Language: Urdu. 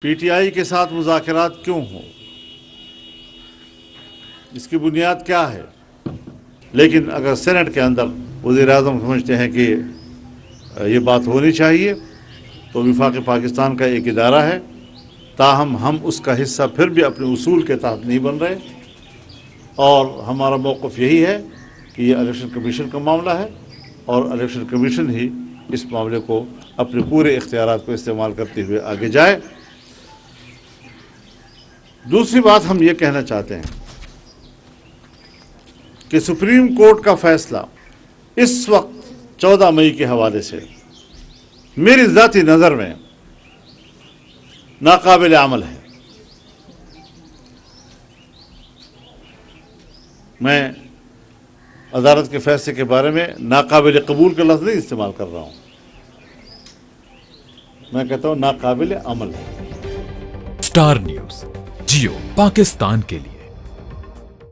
پی ٹی آئی کے ساتھ مذاکرات کیوں ہوں، اس کی بنیاد کیا ہے؟ لیکن اگر سینٹ کے اندر وزیر اعظم سمجھتے ہیں کہ یہ بات ہونی چاہیے تو وفاق پاکستان کا ایک ادارہ ہے، تاہم ہم اس کا حصہ پھر بھی اپنے اصول کے تحت نہیں بن رہے، اور ہمارا موقف یہی ہے کہ یہ الیکشن کمیشن کا معاملہ ہے اور الیکشن کمیشن ہی اس معاملے کو اپنے پورے اختیارات کو استعمال کرتے ہوئے آگے جائے۔ دوسری بات ہم یہ کہنا چاہتے ہیں کہ سپریم کورٹ کا فیصلہ اس وقت 14 مئی کے حوالے سے میری ذاتی نظر میں ناقابل عمل ہے۔ میں عدالت کے فیصلے کے بارے میں ناقابل قبول کا لفظ نہیں استعمال کر رہا ہوں، میں کہتا ہوں ناقابل عمل ہے۔ اسٹار نیوز جیو پاکستان کے لیے